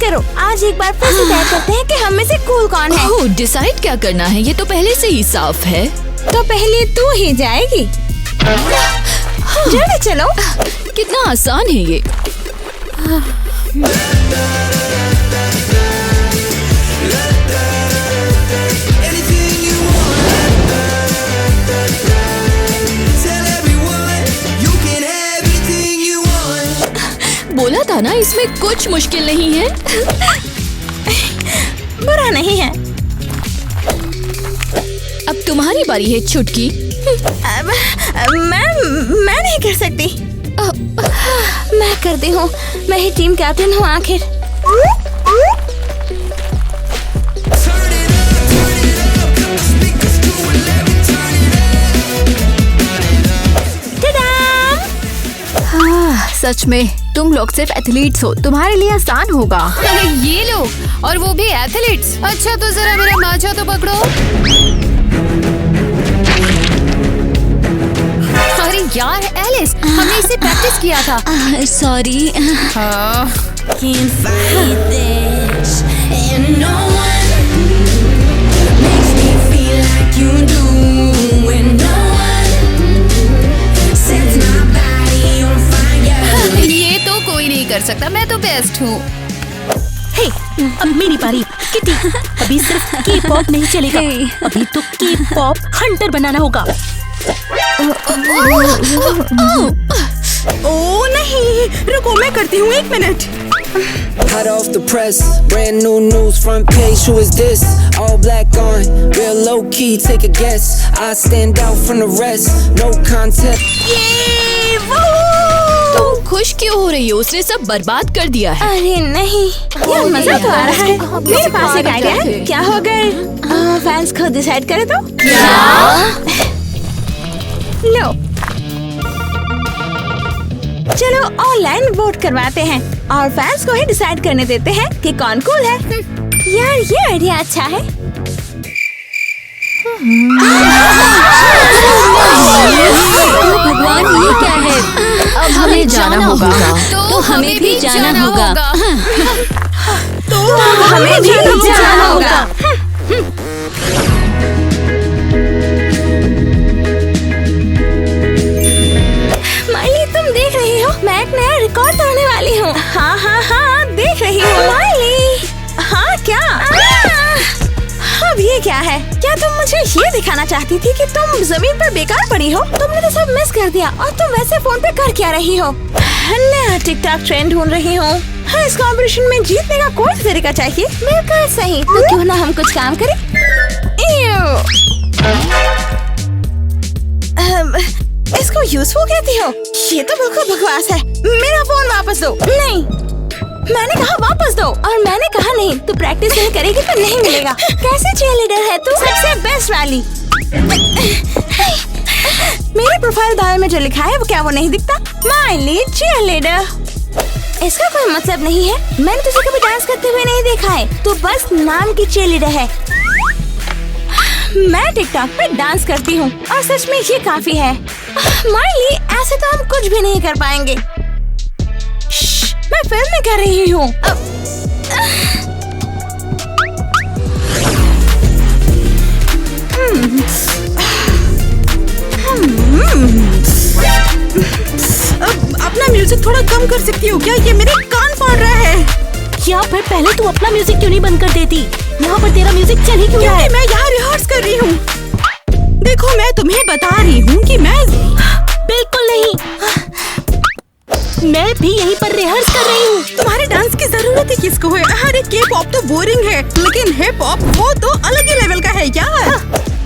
करो, आज एक बार फिर से तय करते हैं कि हम में से कूल कौन है। ओह, डिसाइड क्या करना है? ये तो पहले से ही साफ है। तो पहले तू ही जाएगी। जल्दी चलो। कितना आसान है ये। बोला था ना इसमें कुछ मुश्किल नहीं है। बुरा नहीं है। अब तुम्हारी बारी है छुटकी। मैं नहीं कर सकती। मैं करती हूँ, मैं ही टीम कैप्टन हूँ आखिर। सच में तुम लोग सिर्फ एथलीट्स हो, तुम्हारे लिए आसान होगा। ये लो, और वो भी एथलीट्स। अच्छा तो जरा मेरा माचा तो पकड़ो। अरे यार एलिस, हमने इसे प्रैक्टिस किया था। सॉरी। ये तो कोई नहीं कर सकता, मैं तो बेस्ट हूँ। हे, अब मेरी बारी। किटी, अभी सिर्फ के-पॉप नहीं चलेगा, अभी तो के-पॉप हंटर बनाना होगा। ओ नहीं, रुको मैं करती हूँ, 1 minute. Hot off the press, brand new news, front page, who is this? All black on, real low key, take a guess. I stand out from the rest, no contest. तुम खुश क्यों हो रही हो? उसने सब बर्बाद कर दिया है। अरे नहीं, यार मजा तो आ रहा है। मेरे पास एक आइडिया है। क्या हो अगर फैंस खुद डिसाइड करे तो? लो, चलो ऑनलाइन वोट करवाते हैं और फैंस को ही डिसाइड करने देते हैं कि कौन कूल है। यार ये आइडिया अच्छा है। भगवान, ये क्या है? अब हमें जाना होगा। तो हमें भी जाना होगा। तो हमें भी जाना होगा। माइली, तुम देख रही हो, मैं एक नया रिकॉर्ड तोड़ने वाली हूँ। हाँ, देख रही हूँ। माइली, हाँ क्या? अब ये क्या है? क्या तुम मुझे ये दिखाना चाहती थी कि तुम जमीन पर बेकार पड़ी हो? तुमने तो सब मिस कर दिया और तुम वैसे फोन पे कर क्या रही हो? नया टिकटॉक ट्रेंड ढूंढ रही हूँ। हाँ, इस कंपटीशन में जीतने का कोई तरीका चाहिए। बिल्कुल सही, तो क्यों ना हम कुछ काम करें? इसको यूजफुल कहती हो? ये तो बिल्कुल बकवास है। मेरा फोन वापस दो। नहीं, मैंने कहा वापस दो। और मैंने कहा नहीं, तू प्रैक्टिस नहीं करेगी तो नहीं मिलेगा। कैसे चीयरलीडर है तू? सबसे बेस्ट वाली। मेरे प्रोफाइल बायो में जो लिखा है वो क्या वो नहीं दिखता? Miley cheerleader. इसका कोई मतलब नहीं है। मैंने तुझे कभी डांस करते हुए नहीं देखा है, तो बस नाम की चीयरलीडर है। मैं टिकटॉक पे डांस करती हूँ और सच में ये काफी है। माइली, ऐसे तो हम कुछ भी नहीं कर पाएंगे। मैं फिल्म में कर रही हूँ। अपना म्यूजिक थोड़ा कम कर सकती हो क्या? ये मेरे कान फाड़ रहा है। या फिर पहले तू अपना म्यूजिक क्यों नहीं बंद कर देती? यहाँ पर तेरा म्यूजिक चल ही क्यों रहा है? मैं यहाँ रिहर्स कर रही हूँ। देखो, मैं तुम्हें बता रही हूँ कि मैं बिल्कुल नहीं, मैं भी यहीं पर रिहर्स कर रही हूँ। तुम्हारे डांस की जरूरत ही किसको है? अरे के-पॉप तो बोरिंग है, लेकिन हिप हॉप वो तो अलग ही लेवल का है यार।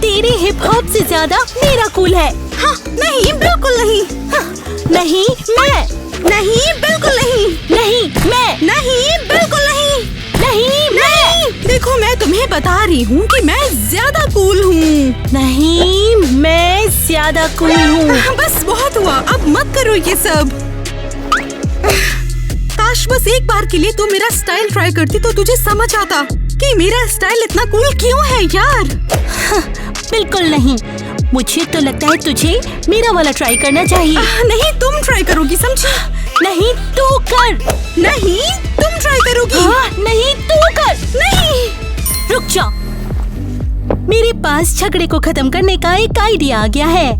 तेरे हिप हॉप से ज्यादा मेरा कूल है। हाँ, नहीं बिल्कुल नहीं। हाँ, नहीं मैं, नहीं बिल्कुल नहीं, नहीं मैं, नहीं बिल्कुल नहीं, नहीं मैं। देखो, मैं तुम्हें बता रही हूँ कि मैं ज्यादा कूल हूँ। नहीं, मैं ज्यादा कूल हूँ। बस बहुत हुआ, अब मत करो ये सब। काश बस एक बार के लिए तू मेरा स्टाइल ट्राई करती तो तुझे समझ आता कि मेरा स्टाइल इतना कूल क्यों है यार। हाँ, बिल्कुल नहीं, मुझे तो लगता है तुझे मेरा वाला ट्राई करना चाहिए। नहीं, तुम ट्राई करोगी, समझी? नहीं, तू कर। नहीं, तुम तुम ट्राई करोगी? नहीं तू कर। नहीं रुक जाओ, मेरे पास झगड़े को खत्म करने का एक आइडिया आ गया है।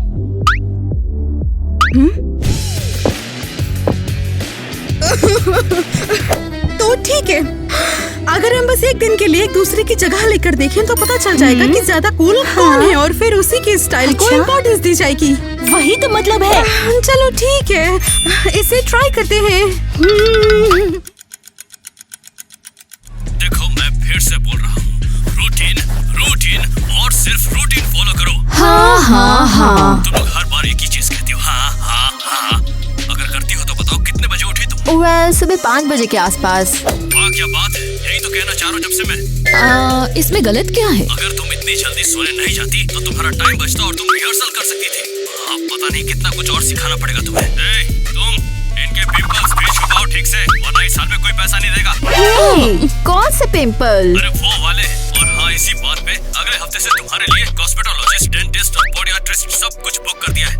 तो ठीक है, अगर हम बस एक दिन के लिए एक दूसरे की जगह लेकर देखें तो पता चल जाएगा कि ज्यादा कूल कौन है और फिर उसी के स्टाइल को इम्पोर्टेंस दी जाएगी। वही तो मतलब है। चलो ठीक है, इसे ट्राई करते हैं। देखो मैं फिर से बोल रहा हूँ, रूटीन रूटीन और सिर्फ रूटीन फॉलो करो। हाँ हाँ हाँ। तुम लोग हर बार एक ही चीज कहती हो, हाँ हाँ हाँ। अगर करती हो तो बताओ कितने बजे उठी तुम? सुबह 5 बजे के आसपास। वाह क्या बात है, यही तो कहना चाह रहा हूँ जब से मैं। इसमें गलत क्या है? अगर तुम इतनी जल्दी सोने नहीं जाती तो तुम्हारा टाइम बचता और तुम रिहर्सल कर सकती थी। अब पता नहीं कितना कुछ और सिखाना पड़ेगा तुम्हें। तुम इनके पिंपल्स भी छुपाओ ठीक से, वरना इस साल में कोई पैसा नहीं देगा। कौन से पिंपल? अरे वो वाले। और हाँ, इसी बात पे अगले हफ्ते से तुम्हारे लिए कॉस्मेटोलॉजिस्ट, डेंटिस्ट और पोडियाट्रिस्ट सब कुछ बुक कर दिया है।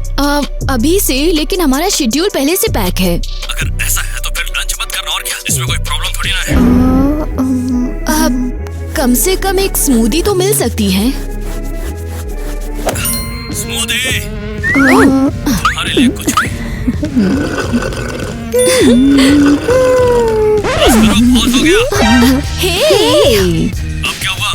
अभी से? लेकिन हमारा शेड्यूल पहले से पैक है। अगर ऐसा है तो फिर लंच मत करना, और क्या, इसमें कोई प्रॉब्लम थोड़ी ना है। कम से कम एक स्मूदी तो मिल सकती है। स्मूदी तुम्हारे लिए कुछ भी। बस करो, बहुत हो गया। अब क्या हुआ?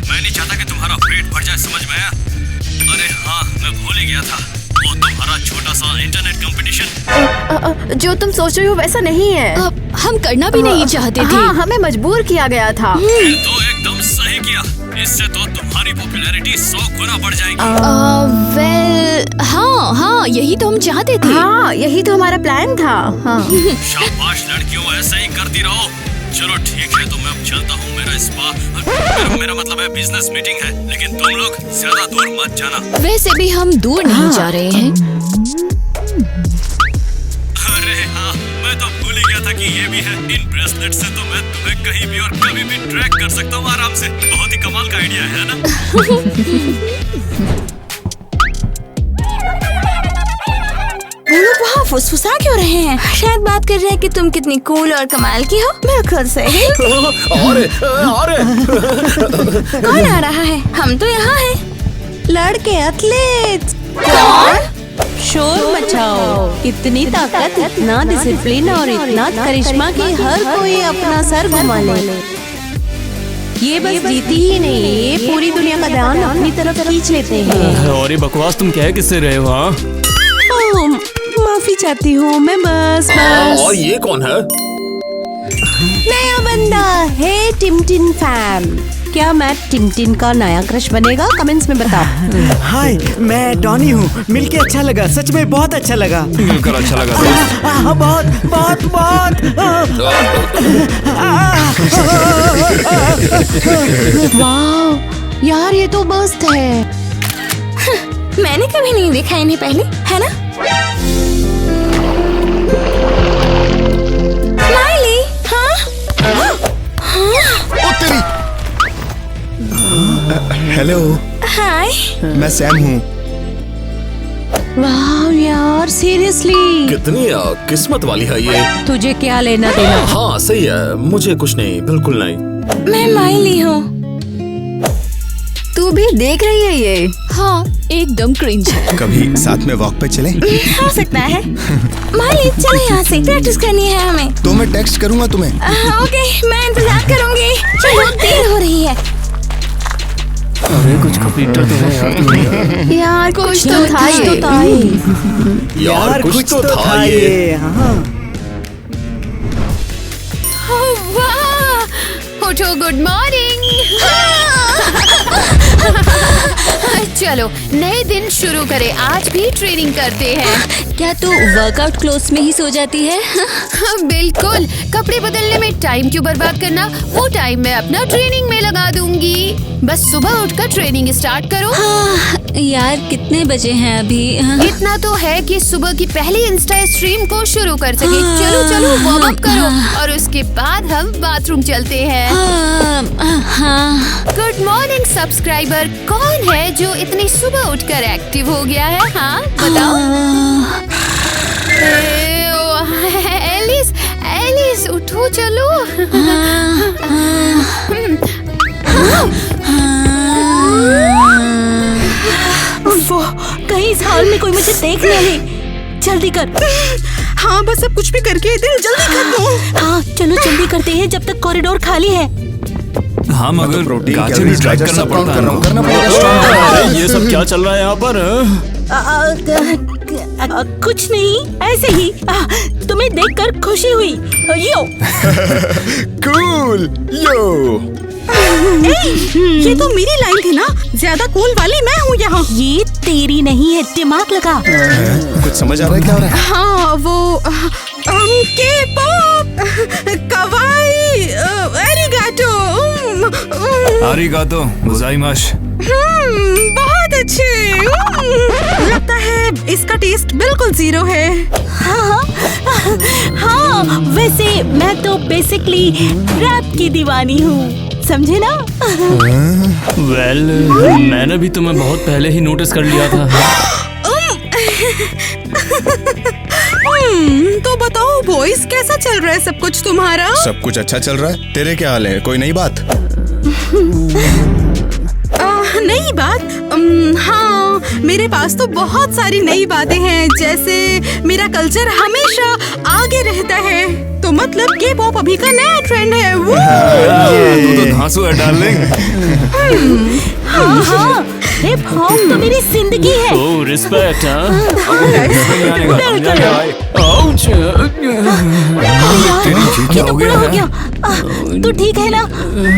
मैं नहीं चाहता कि तुम्हारा पेट भर जाए, समझ में आया? अरे हाँ, मैं भूल ही गया था, वो तुम्हारा छोटा सा इंटरनेट कंपटीशन। जो तुम सोच रहे हो वैसा नहीं है। हम करना भी नहीं चाहते थे। हाँ, हमें मजबूर किया गया था। ये तो एकदम सही किया, इससे तो तुम्हारी पॉपुलैरिटी 100 गुना बढ़ जाएगी। हाँ हाँ, यही तो हम चाहते थे। हाँ, यही तो हमारा प्लान था। हाँ। शाबाश लड़कियों, ऐसा ही करती रहो। चलो ठीक है, तो मैं अब चलता हूँ, मेरा स्पा मेरा मतलब है बिजनेस मीटिंग है, लेकिन तुम लोग ज्यादा दूर मत जाना। वैसे भी हम दूर नहीं जा रहे हैं। अरे हाँ, मैं तो भूल ही गया था कि ये भी है। इन ब्रेसलेट से तो मैं तुम्हें कहीं भी और कभी भी ट्रैक कर सकता हूँ आराम से। बहुत ही कमाल का आइडिया है ना? वो लोग वहाँ फुसफुसा क्यों रहे हैं? शायद बात कर रहे हैं कि तुम कितनी कूल और कमाल की हो। बिल्कुल सही। कौन आ रहा है? हम तो यहाँ हैं। लड़के एथलीट। कौन? शोर मचाओ। इतनी ताकत, इतना डिसिप्लिन और इतना करिश्मा कि हर कोई अपना सर घुमा ले। ये बस जीती ही नहीं, ये पूरी दुनिया का ध्यान अपनी तरफ खींच लेते हैं। और ये बकवास तुम कह किससे रहे हो? हाँ, माफी चाहती हूँ मैं, बस। और ये कौन है? नया बंदा है टिमटिन फैम। क्या मैट टिमटिन का नया क्रश बनेगा? कमेंट्स में बताओ। हाय, मैं टॉनी हूँ। मिलके अच्छा लगा, सच में बहुत अच्छा लगा। मिलकर अच्छा लगा दोस्त। बहुत बहुत बहुत। वाह यार, ये तो मस्त है। मैंने कभी नहीं देखा इन्हें पहले, है ना? स्माइली, हाँ? हेलो, हाय। मैं सैम हूँ। वाह यार, सीरियसली कितनी किस्मत वाली है ये। तुझे क्या लेना देना? हाँ सही है, मुझे कुछ नहीं, बिल्कुल नहीं। मैं माइली हूँ। तू भी देख रही है ये? हाँ, एकदम क्रिंज है। कभी साथ में वॉक पे चलें? हो सकता है। माइली, चलो यहाँ से, प्रैक्टिस करनी है हमें। तो मैं टेक्स्ट करूँगा तुम्हें। ओके, मैं इंतजार करूँगी। चलो, देर हो रही है। अरे कुछ कंप्यूटर तो है यार। यार कुछ तो था ये। यार कुछ तो था ये। हाँ। वाह, उठो, गुड मॉर्निंग। चलो नए दिन शुरू करें, आज भी ट्रेनिंग करते हैं। क्या तू वर्कआउट क्लोथ्स में ही सो जाती है? बिल्कुल, कपड़े बदलने में टाइम क्यों बर्बाद करना, वो टाइम मैं अपना ट्रेनिंग में लगा दूंगी। बस सुबह उठकर ट्रेनिंग स्टार्ट करो। यार कितने बजे हैं अभी? इतना तो है कि सुबह की पहली इंस्टा स्ट्रीम को शुरू कर सके। चलो चलो, वार्म अप करो और उसके बाद हम बाथरूम चलते हैं। गुड मॉर्निंग सब्सक्राइबर, कौन है जो इतनी सुबह उठकर एक्टिव हो गया है? हाँ बताओ। एलिस, एलिस उठो, चलो। में कोई मुझे देख ना ले। जल्दी कर। हाँ बस अब कुछ भी करके दिल जल्दी कर दो। हाँ चलो जल्दी करते हैं जब तक कॉरिडोर खाली है। हाँ मगर प्रोटीन गाजर भी ट्राई करना पड़ता है। करना पड़ेगा। अरे ये सब क्या चल रहा है यहाँ पर? कुछ नहीं, ऐसे ही। तुम्हें देखकर खुशी हुई। यो कूल यो। ये तो मेरी लाइन थी ना, ज्यादा कूल वाली मैं हूँ यहाँ। ये तेरी नहीं है, दिमाग लगा। कुछ समझ आ रहा है क्या हो रहा है? हाँ वो के पॉप कवाई एरिगाटो। आरिगातो गोजाइमास। बहुत अच्छे। लगता है इसका टेस्ट बिल्कुल जीरो है। हाँ वैसे मैं तो बेसिकली रैप की दीवानी हूँ, समझे ना? वेल मैंने भी तुम्हें बहुत पहले ही नोटिस कर लिया था। तो बताओ बॉयज, कैसा चल रहा है सब कुछ तुम्हारा? सब कुछ अच्छा चल रहा है। तेरे क्या हाल है? कोई नई बात? नई बात? हाँ मेरे पास तो बहुत सारी नई बातें हैं। जैसे मेरा कल्चर हमेशा आगे रहता है, तो मतलब के पॉप अभी का नया ट्रेंड है। वो तू तो धांसू है डार्लिंग। हाँ हिप हॉप तो मेरी जिंदगी है। ओह रिस्पेक्ट। क्या हो गया है? तू ठीक है ना?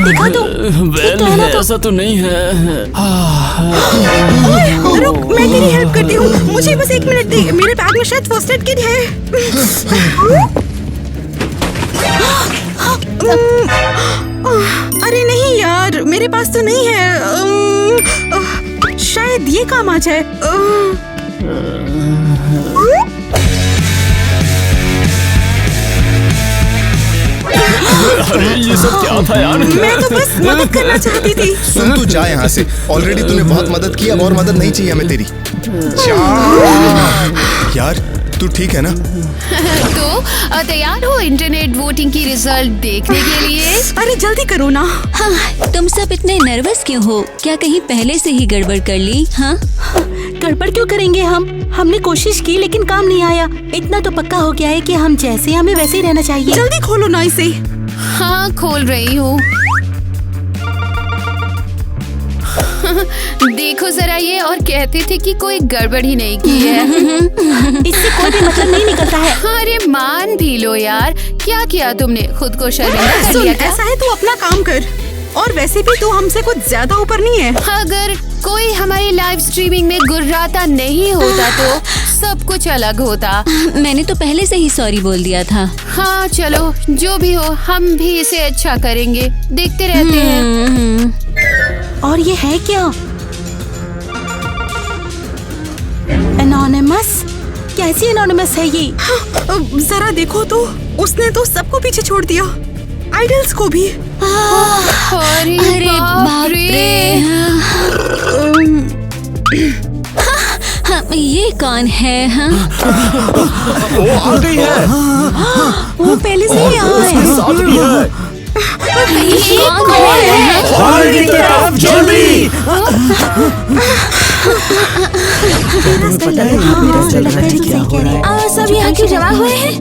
दिखा तो। वेल ऐसा तो नहीं है। रुक, मैं तेरी हेल्प करती हूँ। मुझे बस 1 मिनट दे, मेरे बैग में शायद फर्स्ट एड किट है। अरे नहीं यार, मेरे पास तो नहीं है। शायद ये काम आ जाए। अरे ये सब क्या था यार? मैं तो बस मदद करना चाहती थी। सुन तू जा यहाँ से। ऑलरेडी तूने बहुत मदद की, अब और मदद नहीं चाहिए हमें तेरी। जा। यार तू ठीक है ना? तो तैयार हो इंटरनेट वोटिंग की रिजल्ट देखने के लिए? अरे जल्दी करो ना। हाँ, तुम सब इतने नर्वस क्यों हो? क्या कहीं पहले से ही गड़बड़ कर ली? हाँ गड़बड़ क्यों करेंगे हम? हमने कोशिश की लेकिन काम नहीं आया। इतना तो पक्का हो गया है कि हम जैसे हमें वैसे ही रहना चाहिए। जल्दी खोलो ना इसे। हाँ खोल रही हूँ। देखो जरा ये, और कहते थे कि कोई गड़बड़ ही नहीं की है। इससे कोई भी मतलब नहीं निकलता है। अरे मान भी लो यार, क्या किया तुमने? खुद को शर्मिंदा कर सुन, लिया क्या? ऐसा है तू अपना काम कर, और वैसे भी तू हमसे कुछ ज्यादा ऊपर नहीं है। अगर कोई हमारी लाइव स्ट्रीमिंग में गुर्राता नहीं होता तो सब कुछ अलग होता। मैंने तो पहले से ही सॉरी बोल दिया था। हाँ चलो जो भी हो, हम भी इसे अच्छा करेंगे, देखते रहते हैं। और ये है क्या? एनोनिमस? कैसी एनोनिमस है ये? जरा देखो तो, उसने तो सबको पीछे छोड़ दिया, आइडल्स को भी। अरे बाप रे। हाँ, ये कौन है? हाँ? वो आ गई है। वो पहले से ही यहाँ है। ये कौन है? की तरफ जल्दी। सब यहाँ क्यों जमा हुए हैं?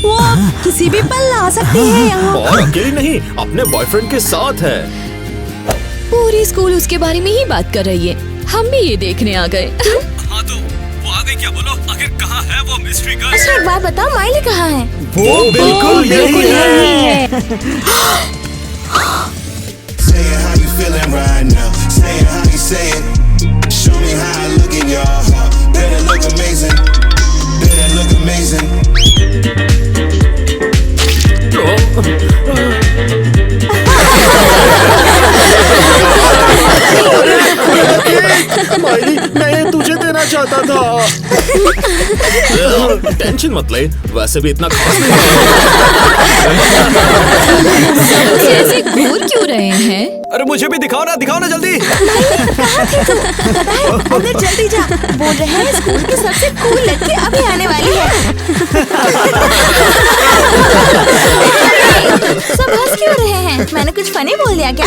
वो किसी भी पल आ सकती है यहाँ। और अकेली नहीं, अपने बॉयफ्रेंड के साथ है। पूरी स्कूल उसके बारे में ही बात कर रही है। हम भी ये देखने आ गए। हाँ तो वो आ गई क्या? बोलो आखिर कहाँ है वो मिस्ट्री गर्ल? अच्छा एक बात बताओ, माइली कहाँ है? वो बिल्कुल यही है। Say it how you feeling right now. Say it how you say it. Show me how I look in your heart. Better look amazing. Better look amazing. Miley, मैं ये तुझे देना चाहता था। टेंशन मत ले, वैसे भी इतना खास नहीं सब ऐसे घूर क्यों रहे हैं? अरे मुझे भी दिखाओ ना जल्दी। अंदर जल्दी जा। बोल रहे हैं स्कूल की सबसे कूल लड़की अभी आने वाली है। सब हंस क्यों रहे हैं? हैं? मैंने कुछ फनी बोल दिया क्या?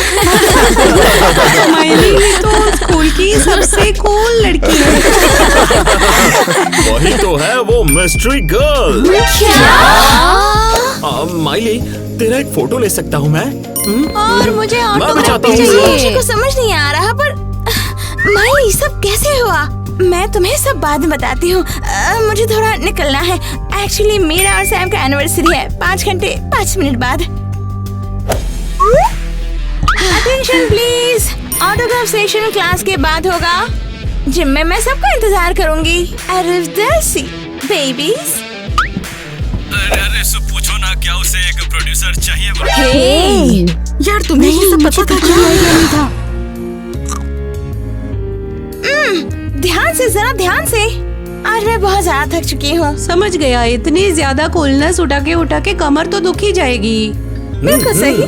स्माइली तो स्कूल की सबसे कूल लड़की है। वही तो है वो मिस्ट्री गर्ल। माइली, तेरा एक फोटो ले सकता हूँ मैं? और मुझे ऑटोग्राफ भी चाहिए। मुझे कुछ समझ नहीं आ रहा, पर माइली सब कैसे हुआ? मैं तुम्हें सब बाद में बताती हूँ। मुझे थोड़ा निकलना है। एक्चुअली मेरा और सैम का एनिवर्सरी है 5 घंटे 5 मिनट बाद। Attention please, autograph session class के बाद होगा। जिम में मैं सबका इंतजार करूंगी। अरिफ्देसी बेबीज। अरे सब पूछो ना, क्या उसे एक प्रोड्यूसर चाहिए? हे यार तुम्हें ये सब पता था क्या? नहीं था। ध्यान से, जरा ध्यान से। आज मैं बहुत ज्यादा थक चुकी हूँ। समझ गया, इतनी ज्यादा कूलनेस उठा के कमर तो दुख ही जाएगी। बिल्कुल सही।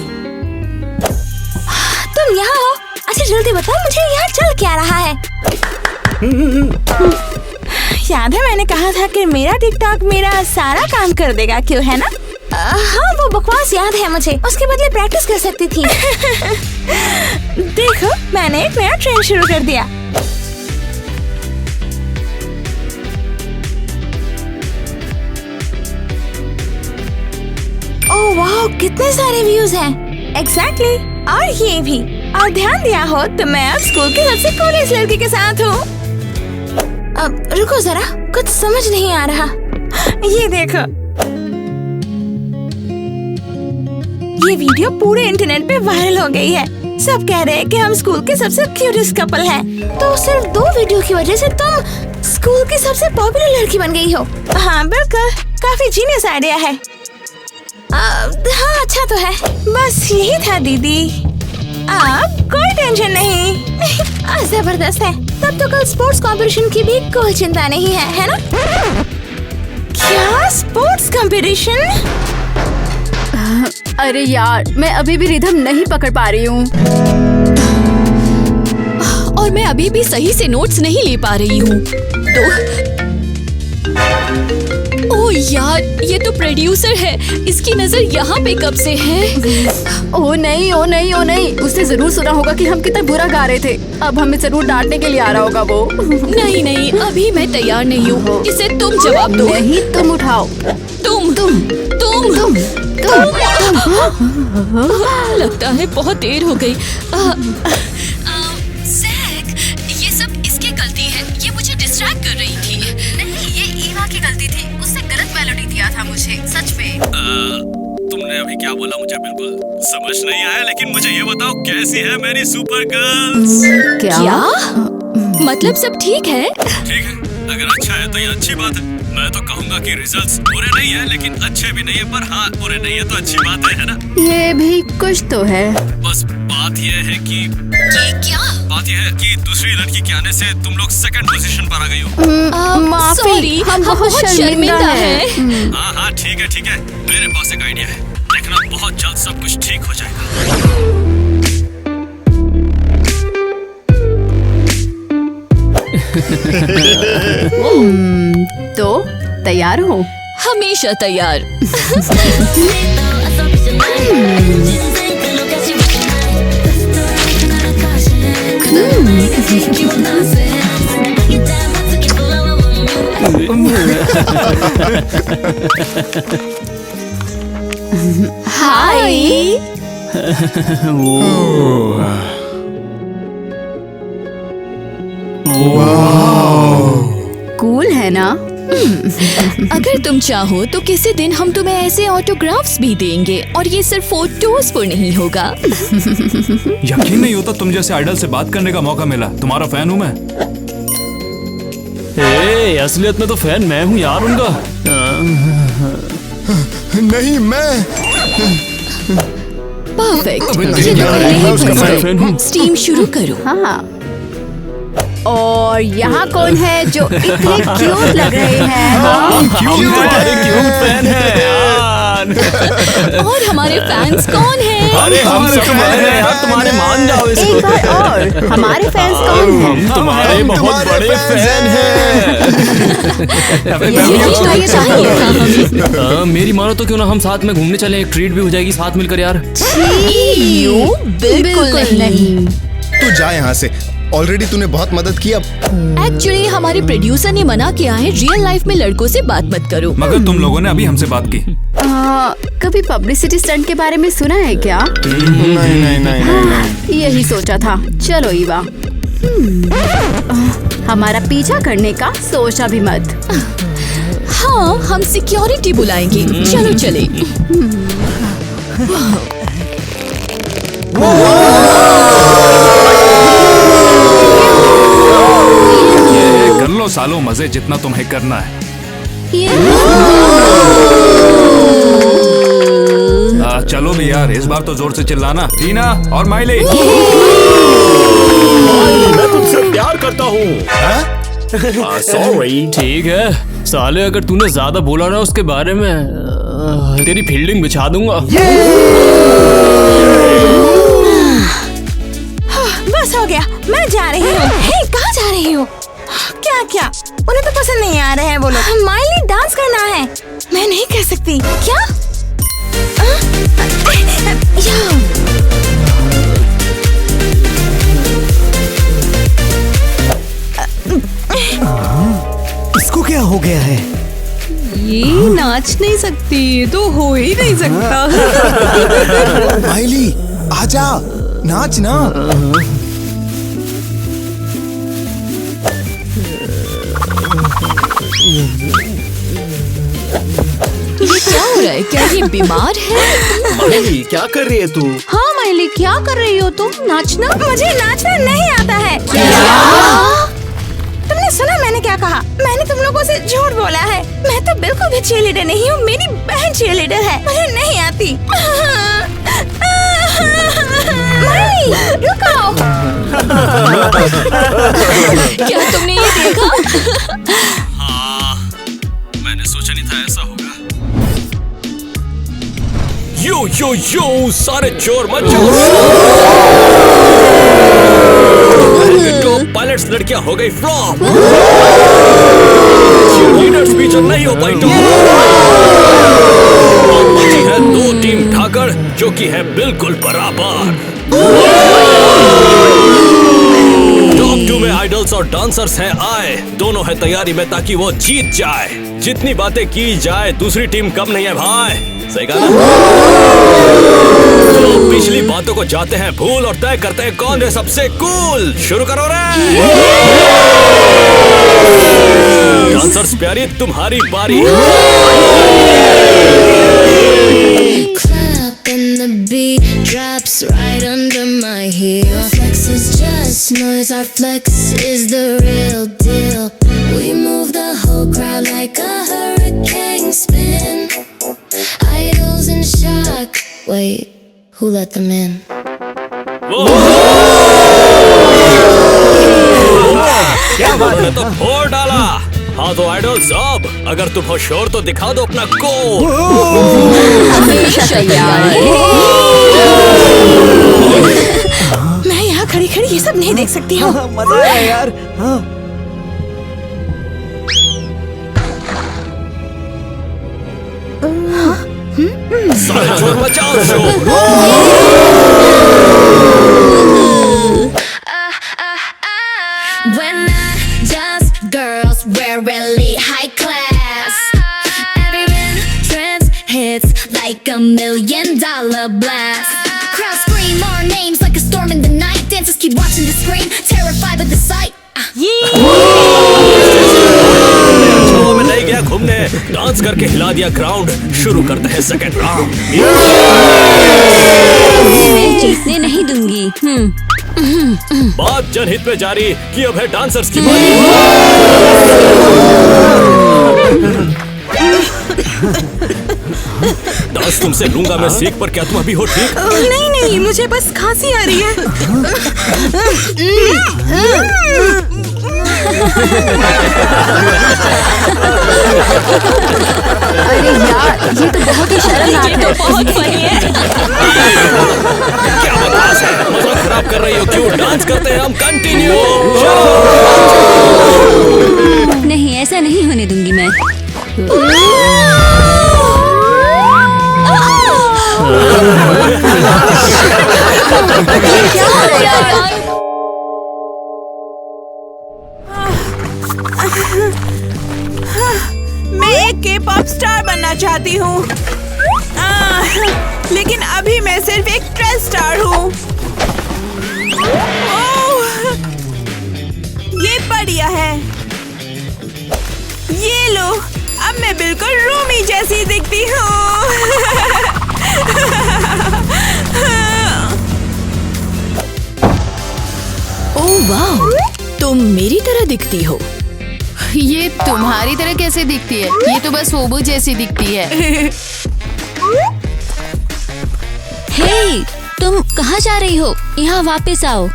तुम यहाँ हो? अच्छा जल्दी बताओ मुझे यहाँ चल क्या रहा है? याद है मैंने कहा था कि मेरा टिकटॉक मेरा सारा काम कर देगा, क्यों है ना? हाँ वो बकवास याद है मुझे। उसके बदले प्रैक्टिस कर सकती थी। देखो मैंने एक नया ट्रेंड शुरू कर दिया। ओह वाह, कितने सारे व्यूज हैं। एग्जैक्टली, और ये भी। और ध्यान दिया हो तो मैं अब स्कूल की सबसे कूलेस्ट लड़की के साथ हूँ। अब रुको जरा, कुछ समझ नहीं आ रहा। ये देखो, ये वीडियो पूरे इंटरनेट पे वायरल हो गई है। सब कह रहे हैं कि हम स्कूल के सबसे क्यूटेस्ट कपल हैं। तो सिर्फ 2 वीडियो की वजह से तुम स्कूल की सबसे पॉपुलर लड़की बन गई हो। हाँ बिल्कुल, काफी जीनियस आइडिया है। हाँ अच्छा तो है। बस यही था दीदी, अब कोई टेंशन नहीं। जबरदस्त है। तब तो कल स्पोर्ट्स कंपटीशन की भी कोई चिंता नहीं है, है ना? क्या स्पोर्ट्स कंपटीशन? अरे यार, मैं अभी भी रिदम नहीं पकड़ पा रही हूँ। और मैं अभी भी सही से नोट्स नहीं ले पा रही हूँ। तो ओह यार, ये तो प्रोड्यूसर है। इसकी नजर यहाँ पे कब से है? ओ नहीं, ओ नहीं, ओ नहीं। उसने जरूर सुना होगा कि हम कितना बुरा गा रहे थे। अब हमें जरूर डांटने के लिए आ रहा होगा वो। नहीं नहीं, अभी मैं तैयार नहीं हूँ। इसे तुम जवाब दो। नहीं, तुम उठाओ। तुम लगता है बहुत देर हो गई। जैक, ये सब इसकी गलती है। ये मुझे डिस्ट्रैक्ट कर रही थी। नहीं, ये ईवा की गलती थी। उसने गलत मेलोडी दिया था मुझे, सच में। तुमने अभी क्या बोला मुझे बिल्कुल समझ नहीं आया, लेकिन मुझे ये बताओ कैसी है मेरी सुपर गर्ल्स? क्या? मतलब सब ठीक है? ठीक है, अगर अच्छा है तो ये अच्छी बात है। मैं तो कहूँगा कि रिजल्ट्स बुरे नहीं है, लेकिन अच्छे भी नहीं है। पर हाँ, बुरे नहीं है तो अच्छी बात है ना? ये भी कुछ तो है। बस बात ये है कि क्या? बात ये है कि दूसरी लड़की के आने से तुम लोग सेकंड पोजीशन पर आ गई हो। माफी, हम बहुत शर्मिंदा हैं। हाँ हाँ ठीक है। मेरे पास एक आइडिया है। देखना बहुत जल्द सब कुछ ठीक हो जाएगा। तो तैयार हो? हमेशा तैयार। हाय। कूल है ना? अगर तुम चाहो तो किसी दिन हम तुम्हें ऐसे ऑटोग्राफ्स भी देंगे, और ये सिर्फ फोटोज पर नहीं होगा। यकीन नहीं होता तुम जैसे आइडल से बात करने का मौका मिला। तुम्हारा फैन हूँ मैं। असलियत में तो फैन मैं हूँ यार उनका। नहीं मैं। परफेक्ट। स्टीम शुरू करो। हाँ। और यहाँ कौन है जो इतने क्यूट लग रहे हैं? क्यूट फैन है। और हमारे फैंस कौन हैं? अरे हम सब तुम्हारे हैं यार, तुम्हारे मान जाओ इसको। एक बार और, हमारे फैंस कौन हैं? हम तुम्हारे बहुत बड़े फैन हैं। मेरी मानो तो क्यों ना हम साथ में घूमने चले, एक ट्रीट भी हो जाएगी साथ मिलकर यार। बिल्कुल नहीं। तू जा यहाँ से, ऑलरेडी तूने बहुत मदद की। अब एक्चुअली हमारे प्रोड्यूसर ने मना किया है, रियल लाइफ में लड़कों से बात मत करो। मगर तुम लोगों ने अभी हमसे बात की। कभी पब्लिसिटी स्टंट के बारे में सुना है क्या? नहीं। यही सोचा था। चलो ईवा, हमारा पीछा करने का सोचा भी मत। हाँ, हम सिक्योरिटी बुलाएंगे। चलो चले। कर लो सालों मजे जितना तुम्हें करना है। चलो भी यार, इस बार तो जोर से चिल्लाना। टीना और माइली। मैं तुझसे प्यार करता हूँ। सॉरी। ठीक है साले, अगर तूने ज्यादा बोला ना उसके बारे में, तेरी फील्डिंग बिछा दूंगा। बस हो गया, मैं जा रही हूँ। हे, कहाँ जा रही हूँ? क्या उन्हें तो पसंद नहीं आ रहे हैं वो लोग। माइली डांस करना है। मैं नहीं कर सकती। क्या? इसको क्या हो गया है? ये नाच नहीं सकती, ये तो हो ही नहीं सकता। माइली आजा, नाच ना। ये क्या हो रहा है? क्या ये बीमार है? माइली क्या कर रही है तू? हाँ माइली, क्या कर रही हो तुम? नाचना? मुझे नाचना नहीं आता है। तुमने सुना मैंने क्या कहा? मैंने तुम लोगों से झूठ बोला है। मैं तो बिल्कुल भी चीयरलीडर नहीं हूँ, मेरी बहन चीयरलीडर है, मुझे नहीं आती। माइली, रुको। क्या तुमने ये देखा? हाँ, मैंने सोचा नहीं था ऐसा होगा। यो सारे चोर मत जाओ। पायलट्स लड़कियां हो गई फ्लॉप। लीडर्स फीचर नहीं हो पाई। बची है 2 टीम ठाकर, जो कि है बिल्कुल बराबर। टॉप 2 में आइडल्स और डांसर्स हैं आए, दोनों है तैयारी में ताकि वो जीत जाए। जितनी बातें की जाए, दूसरी टीम कम नहीं है भाई। सही कहा ना? तो पिछली बातों को जाते हैं भूल और तय करते हैं कौन है सबसे कूल। शुरू करो रे। डांसर्स प्यारी, तुम्हारी बारी। And the beat drops right under my heel. Your flex is just noise, our flex is the real deal. We move the whole crowd like a hurricane spin. Idols in shock. Wait, who let them in? क्या बात है? तो फोड़ डाला। हाँ तो idols, अब अगर तुम हो शोर तो दिखा दो अपना कोड। मैं यहाँ खड़ी ये सब नहीं देख सकती हूँ। मजा आया यार। हाँ। सारे चोर बचाओ शोर। We're not just girls, we're really high class. Every entrance hits like $1 million blast. Crowd scream our names like a storm in the night. Dancers keep watching the screen, terrified by the sight. में नहीं गया घूमने, dance करके हिला दिया ground. शुरू करते हैं सेकंड राउंड। मैं जीतने नहीं दूंगी। बात जनहित में जारी कि अब है डांसर्स की बारी। डांस तुमसे लूंगा मैं सीख, पर क्या तुम अभी हो ठीक? नहीं, मुझे बस खांसी आ रही है। अरे यार, ये तो बहुत ही शर्मनाक है। बहुत फनी है। क्या बकवास है, मजाक खराब कर रही हो क्यों? डांस करते हैं हम, कंटिन्यू। नहीं, ऐसा नहीं होने दूंगी मैं। क्या हो रहा है यार? मैं एक के-पॉप स्टार बनना चाहती हूँ, लेकिन अभी मैं सिर्फ एक ट्रेल स्टार हूँ। ये बढ़िया है। ये लो, अब मैं बिल्कुल रूमी जैसी दिखती हूँ। ओह वाह, तुम मेरी तरह दिखती हो। ये तुम्हारी तरह कैसे दिखती है? ये तो बस ओबो जैसी दिखती है। हे, तुम कहाँ जा रही हो? यहाँ वापस आओ।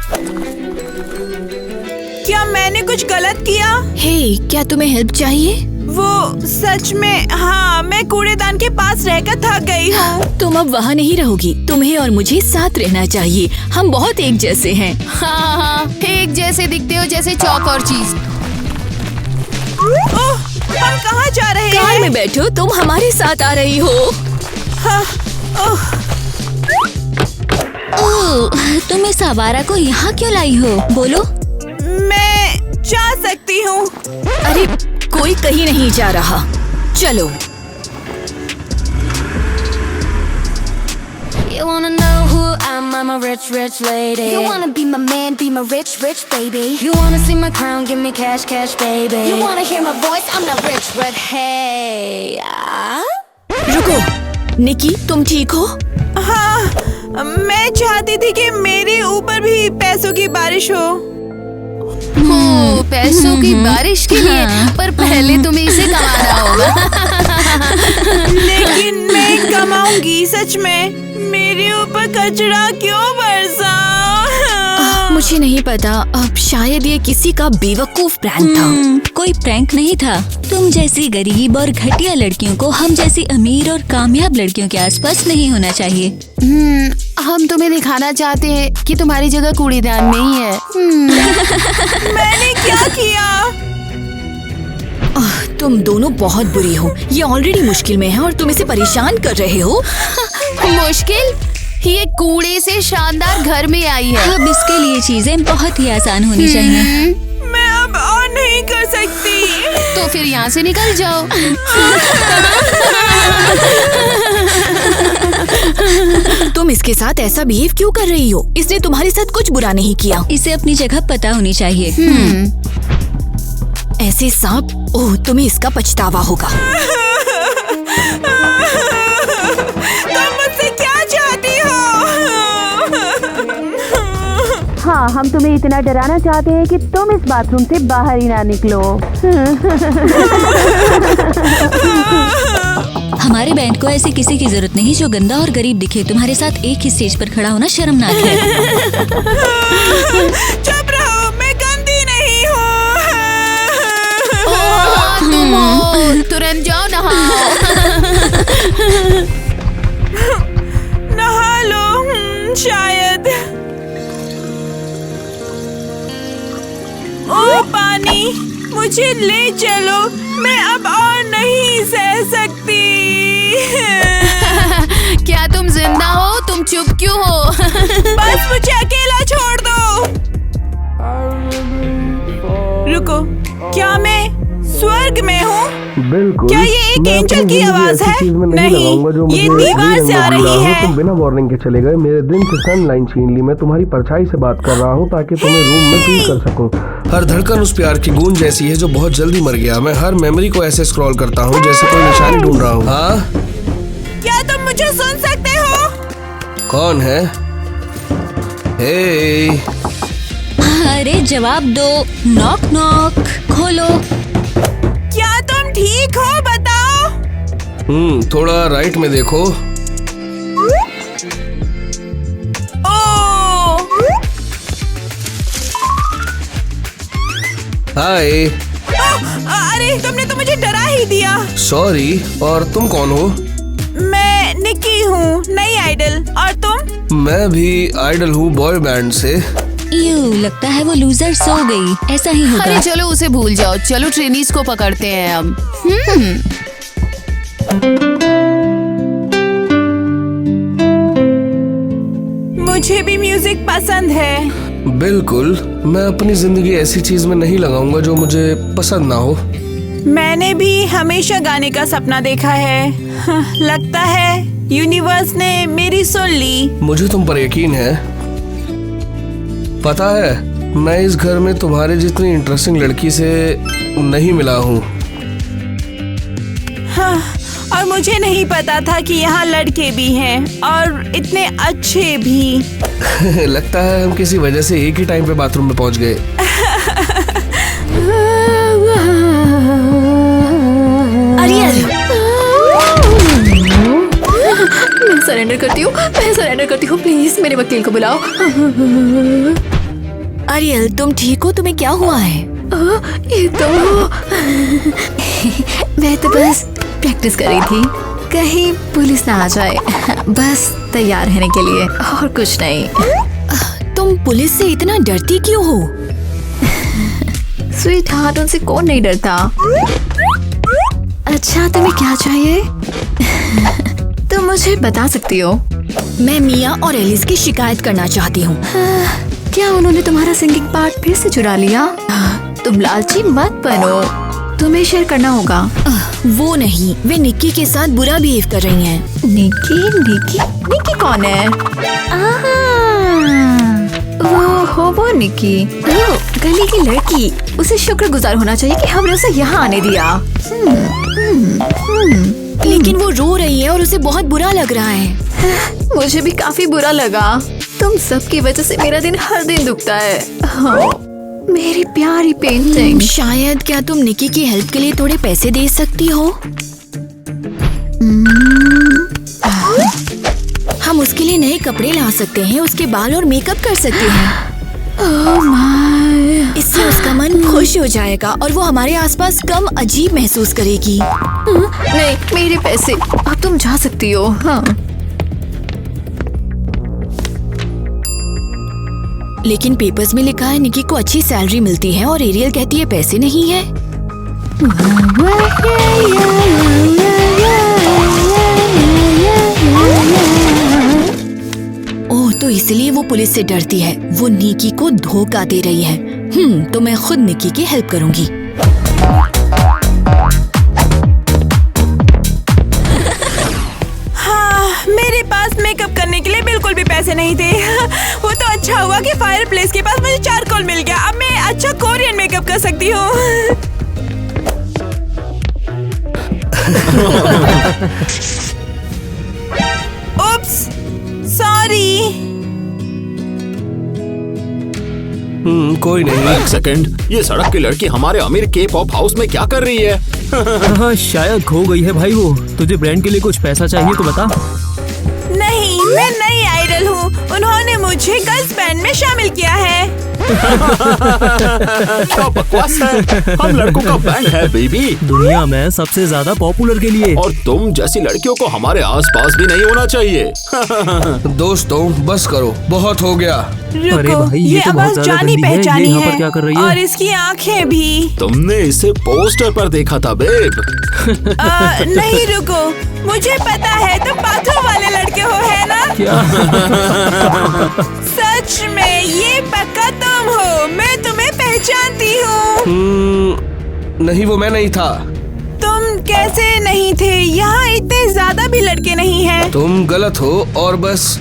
क्या मैंने कुछ गलत किया? हे, क्या तुम्हें हेल्प चाहिए? वो सच में, हाँ, मैं कूड़ेदान के पास रहकर थक गई हूँ। तुम अब वहाँ नहीं रहोगी, तुम्हें और मुझे साथ रहना चाहिए। हम बहुत एक जैसे हैं। हाँ, एक जैसे दिखते हो जैसे चौक और चीज। ओह, हम कहाँ जा रहे हैं? कार में बैठो, तुम हमारे साथ आ रही हो। हाँ, तुम इस आवारा को यहाँ क्यों लाई हो? बोलो। मैं जा सकती हूँ। अरे, कोई कहीं नहीं जा रहा, चलो। You wanna know who I'm a rich, rich lady. You wanna be my man, be my rich, rich baby. You wanna see my crown, give me cash, cash baby. You wanna hear my voice, I'm not rich, but hey. रुको, निकी, तुम ठीक हो? हाँ, मैं चाहती थी कि मेरे ऊपर भी पैसों की बारिश हो। पैसों की बारिश के लिए, पर पहले तुम्हें इसे कमाना होगा। लेकिन मैं कमाऊंगी, सच में। मेरे ऊपर कचरा क्यों बरसा? मुझे नहीं पता, अब शायद ये किसी का बेवकूफ प्रैंक था। कोई प्रैंक नहीं था। तुम जैसी गरीब और घटिया लड़कियों को हम जैसी अमीर और कामयाब लड़कियों के आसपास नहीं होना चाहिए। हम तुम्हें दिखाना चाहते हैं कि तुम्हारी जगह कूड़ेदान नहीं है। मैंने क्या किया? तुम दोनों बहुत बुरी हो। ये ऑलरेडी मुश्किल में है और तुम इसे परेशान कर रहे हो। मुश्किल? ये कूड़े से शानदार घर में आई है। अब इसके लिए चीजें बहुत ही आसान होनी चाहिए। मैं अब और नहीं कर सकती। तो फिर यहाँ से निकल जाओ। तुम इसके साथ ऐसा बिहेव क्यों कर रही हो? इसने तुम्हारे साथ कुछ बुरा नहीं किया। इसे अपनी जगह पता होनी चाहिए। ऐसे सांप, ओह, तुम्हें इसका पछतावा होगा। तुम मुझसे क्या चाहती हो? हाँ, हम तुम्हें इतना डराना चाहते हैं कि तुम इस बाथरूम से बाहर ही ना निकलो। हमारे बैंड को ऐसे किसी की जरूरत नहीं जो गंदा और गरीब दिखे। तुम्हारे साथ एक ही स्टेज पर खड़ा होना शर्मनाक है। चुप रहो, मैं गंदी नहीं हूँ। तुम हो, तुरंत जाओ नहाओ। नहा लो, शायद। ओ पानी, मुझे ले चलो, मैं अब और नहीं सह सकती। क्या तुम जिंदा हो? तुम चुप क्यों हो? बस मुझे अकेला छोड़ दो। रुको, क्या मैं स्वर्ग में हूँ? बिल्कुल। क्या ये एक एंजल की आवाज है? नहीं, ये दीवार से आ रही है। तुम बिना वार्निंग के चले गए, मेरे दिन से सनलाइन छीन ली। मैं तुम्हारी परछाई से बात कर रहा हूँ ताकि तुम्हें रूम में फील कर सकूं। हर धड़कन उस प्यार की गूंज जैसी है जो बहुत जल्दी मर गया। मैं हर मेमोरी को ऐसे स्क्रॉल करता हूँ जैसे कोई निशानी ढूंढ रहा हूँ। हाँ, क्या तुम मुझे सुन सकते हो? कौन है? हे, अरे जवाब दो। नॉक नॉक, खोलो। क्या तुम ठीक हो? बताओ। थोड़ा राइट में देखो। हाय। अरे तुमने तो मुझे डरा ही दिया। सॉरी। और तुम कौन हो? निक्की हूँ, नई आइडल। और तुम? मैं भी आइडल हूँ बॉय बैंड से। यू लगता है वो लूजर सो गई। ऐसा ही होगा। अरे चलो उसे भूल जाओ, चलो ट्रेनीज को पकड़ते हैं अब। मुझे भी म्यूजिक पसंद है। बिल्कुल, मैं अपनी जिंदगी ऐसी चीज में नहीं लगाऊंगा जो मुझे पसंद ना हो। मैंने भी हमेशा गाने का सपना देखा है। लगता है यूनिवर्स ने मेरी सुन ली। मुझे तुम पर यकीन है। पता है, मैं इस घर में तुम्हारे जितनी इंटरेस्टिंग लड़की से नहीं मिला हूँ। हाँ, और मुझे नहीं पता था कि यहाँ लड़के भी हैं और इतने अच्छे भी। लगता है हम किसी वजह से एक ही टाइम पे बाथरूम में पहुँच गए। मैं सरेंडर करती हूँ, प्लीज मेरे वकील को बुलाओ। अरियल, तुम ठीक हो? तुम्हें क्या हुआ है? ये तो मैं तो बस प्रैक्टिस कर रही थी, कहीं पुलिस ना आ जाए, बस तैयार रहने के लिए, और कुछ नहीं। तुम पुलिस से इतना डरती क्यों हो? स्वीट हार्ट, उनसे कौन नहीं डरता। अच्छा, तुम्हें क्या चाहिए? तुम मुझे बता सकती हो। मैं मिया और एलिस की शिकायत करना चाहती हूँ। क्या उन्होंने तुम्हारा सिंगिंग पार्ट फिर से चुरा लिया? तुम लालची मत बनो, तुम्हें शेयर करना होगा। वो नहीं, वे निक्की के साथ बुरा बिहेव कर रही हैं। निक्की कौन है? वो निक्की, गली की लड़की। उसे शुक्रगुजार होना चाहिए कि हमने उसे यहाँ आने दिया। लेकिन वो रो रही है और उसे बहुत बुरा लग रहा है। मुझे भी काफी बुरा लगा। तुम सबकी वजह से मेरा दिन हर दिन दुखता है। मेरी प्यारी पेंटिंग। शायद क्या तुम निक्की की हेल्प के लिए थोड़े पैसे दे सकती हो? हम उसके लिए नए कपड़े ला सकते हैं, उसके बाल और मेकअप कर सकते हैं। इससे उसका मन खुश हो जाएगा और वो हमारे आसपास कम अजीब महसूस करेगी। नहीं, मेरे पैसे। अब तुम जा सकती हो। हाँ। लेकिन पेपर्स में लिखा है निक्की को अच्छी सैलरी मिलती है और एरियल कहती है पैसे नहीं है। ओह, तो इसलिए वो पुलिस से डरती है। वो निक्की को धोखा दे रही है। तो मैं खुद निक्की की हेल्प करूंगी। हाँ, मेरे पास मेकअप करने के लिए बिल्कुल भी पैसे नहीं थे। वो तो अच्छा हुआ कि फायर प्लेस के पास मुझे चारकोल मिल गया। अब मैं अच्छा कोरियन मेकअप कर सकती हूँ। उप्स, सॉरी। कोई नहीं। एक सेकंड, ये सड़क की लड़की हमारे अमीर के पॉप हाउस में क्या कर रही है? हाँ, शायद खो गई है भाई वो। तुझे ब्रांड के लिए कुछ पैसा चाहिए तो बता। नहीं, मैं नई आइडल हूँ। उन्होंने मुझे गर्ल्स बैंड में शामिल किया है। क्या बकवास है? हम लड़कों का बैंड है बेबी। दुनिया में सबसे ज्यादा पॉपुलर के लिए। और तुम जैसी लड़कियों को हमारे आसपास भी नहीं होना चाहिए। दोस्तों, बस करो, बहुत हो गया। अरे भाई, ये तो बहुत आवाज ज्यादा जानी गंदी है। ये पहचानी यहाँ पर है क्या कर रही है? और इसकी आंखें भी। तुमने इसे पोस्टर पर देखा था बेब। नहीं, रुको, मुझे पता है तुम बाथरूम वाले लड़के हो, है ना? क्या? सच में ये पक्का तुम हो। मैं तुम्हें पहचानती हूँ। नहीं, वो मैं नहीं था। तुम कैसे नहीं थे? यहाँ इतने ज्यादा भी लड़के नहीं हैं। तुम गलत हो और बस।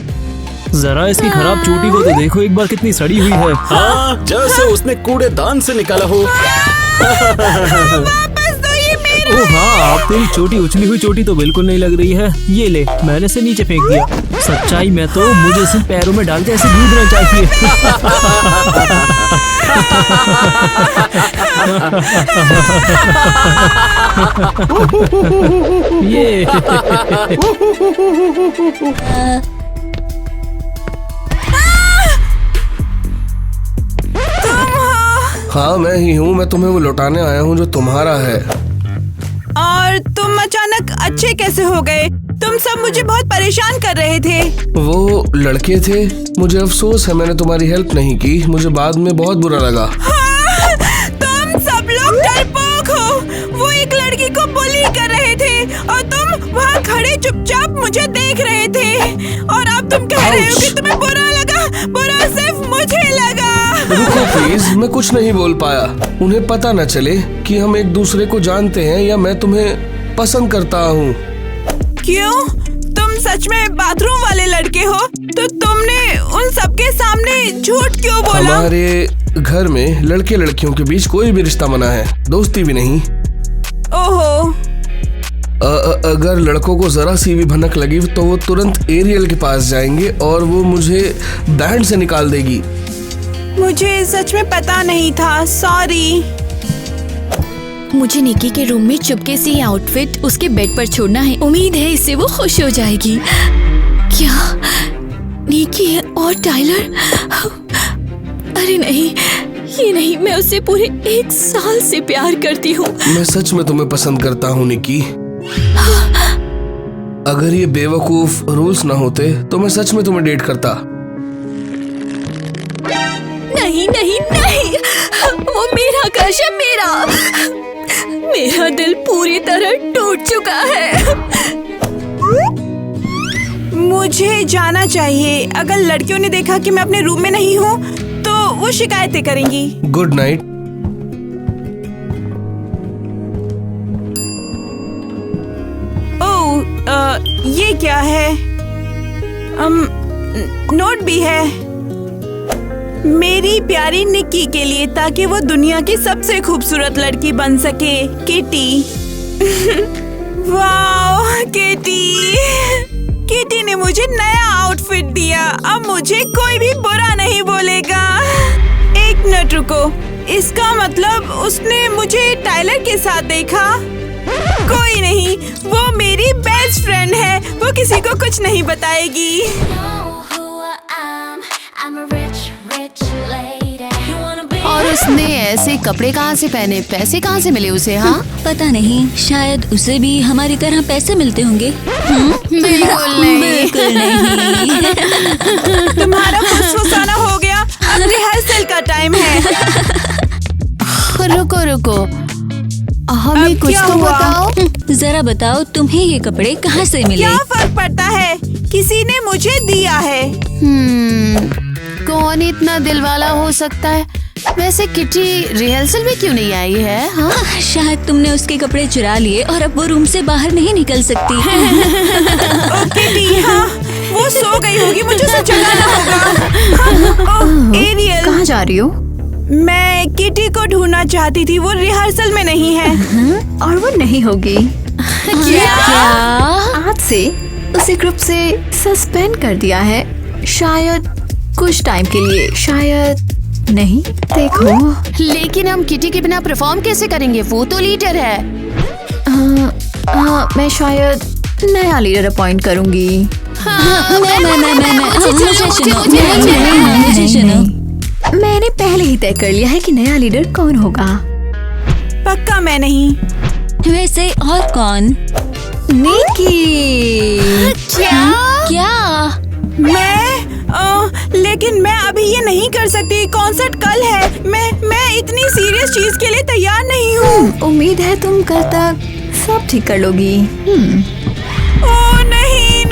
जरा इसकी खराब चोटी को तो देखो एक बार, कितनी सड़ी हुई है। हाँ, जैसे उसने कूड़ेदान से निकाला हो। वापस दो ये मेरा। ओह हाँ, आप तेरी चोटी, उछली हुई चोटी तो बिल्कुल नहीं लग रही है। ये ले, मैंने इसे नीचे फेंक दिया। सच्चाई में तो मुझे इसे पैरों में डाल के ऐसे कूदना चाहिए। ये हाँ, मैं ही हूँ। मैं तुम्हें वो लौटाने आया हूँ जो तुम्हारा है। और तुम अचानक अच्छे कैसे हो गए? तुम सब मुझे बहुत परेशान कर रहे थे। वो लड़के थे। मुझे अफसोस है मैंने तुम्हारी हेल्प नहीं की। मुझे बाद में बहुत बुरा लगा। हाँ, तुम सब लोग डरपोक हो। वो एक लड़की को बुली कर रहे थे और तुम वहाँ खड़े चुपचाप मुझे देख रहे थे। और अब तुम कह रहे हो कि तुम्हें बुरा लगा। बुरा सिर्फ मुझे लगा। रुको प्लीज, मैं कुछ नहीं बोल पाया। उन्हें पता न चले कि हम एक दूसरे को जानते हैं या मैं तुम्हें पसंद करता हूँ। क्यों? तुम सच में बाथरूम वाले लड़के हो? तो तुमने उन सबके सामने झूठ क्यों बोला? हमारे घर में लड़के लड़कियों के बीच कोई भी रिश्ता मना है, दोस्ती भी नहीं। ओहो। अगर लड़कों को जरा सी भी भनक लगी तो वो तुरंत एरियल के पास जाएंगे और वो मुझे बैंड से निकाल देगी। मुझे सच में पता नहीं था, सॉरी। मुझे निकी के रूम में चुपके से ये आउटफिट उसके बेड पर छोड़ना है। उम्मीद है इससे वो खुश हो जाएगी। क्या निकी और टाइलर? अरे नहीं, ये नहीं। मैं उससे पूरे 1 साल से प्यार करती हूँ। मैं सच में तुम्हें पसंद करता हूँ निकी। अगर ये बेवकूफ रूल्स ना होते तो मैं सच में तुम्हें डेट करता। नहीं नहीं नहीं, वो मेरा क्रश है। मेरा दिल पूरी तरह टूट चुका है। मुझे जाना चाहिए। अगर लड़कियों ने देखा कि मैं अपने रूम में नहीं हूँ तो वो शिकायतें करेंगी। Good night. ये क्या है? नोट भी है मेरी प्यारी निक्की के लिए, ताकि वो दुनिया की सबसे खूबसूरत लड़की बन सके। किटी। वाह किटी। किटी ने मुझे नया आउटफिट दिया। अब मुझे कोई भी बुरा नहीं बोलेगा। एक मिनट रुको, इसका मतलब उसने मुझे टाइलर के साथ देखा? कोई नहीं, वो मेरी बेस्ट फ्रेंड है। वो किसी को कुछ नहीं बताएगी। और उसने ऐसे कपड़े कहाँ से पहने? पैसे कहाँ से मिले उसे? हाँ, पता नहीं, शायद उसे भी हमारी तरह पैसे मिलते होंगे। बिल्कुल नहीं। तुम्हारा फुसफुसाना हो गया। अब रिहर्सल का टाइम है। रुको, हमें कुछ तो बताओ। जरा बताओ, तुम्हें ये कपड़े कहाँ से मिले? क्या फर्क पड़ता है? किसी ने मुझे दिया है। कौन इतना दिलवाला हो सकता है? वैसे किटी रिहर्सल में क्यों नहीं आई है? हाँ? शायद तुमने उसके कपड़े चुरा लिए और अब वो रूम से बाहर नहीं निकल सकती। किटी, हाँ, वो सो गई होगी। मुझे उसे जगाना होगा। एरियल, कहाँ जा रही हो? मैं किटी को ढूंढना चाहती थी। वो रिहर्सल में नहीं है। और वो नहीं होगी। क्या? आज से उसे ग्रुप से सस्पेंड कर दिया है। शायद कुछ टाइम के लिए, शायद नहीं। देखो, लेकिन हम किटी के बिना परफॉर्म कैसे करेंगे? वो तो लीडर है। मैं शायद नया लीडर अपॉइंट करूंगी। मुझे सुनो। मैंने पहले ही तय कर लिया है कि नया लीडर कौन होगा। पक्का मैं नहीं। वैसे और कौन? निकी। क्या? लेकिन मैं अभी ये नहीं कर सकती। कॉन्सर्ट कल है। मैं इतनी सीरियस चीज के लिए तैयार नहीं हूँ। उम्मीद है तुम कल तक सब ठीक कर लोगी। ओह नहीं,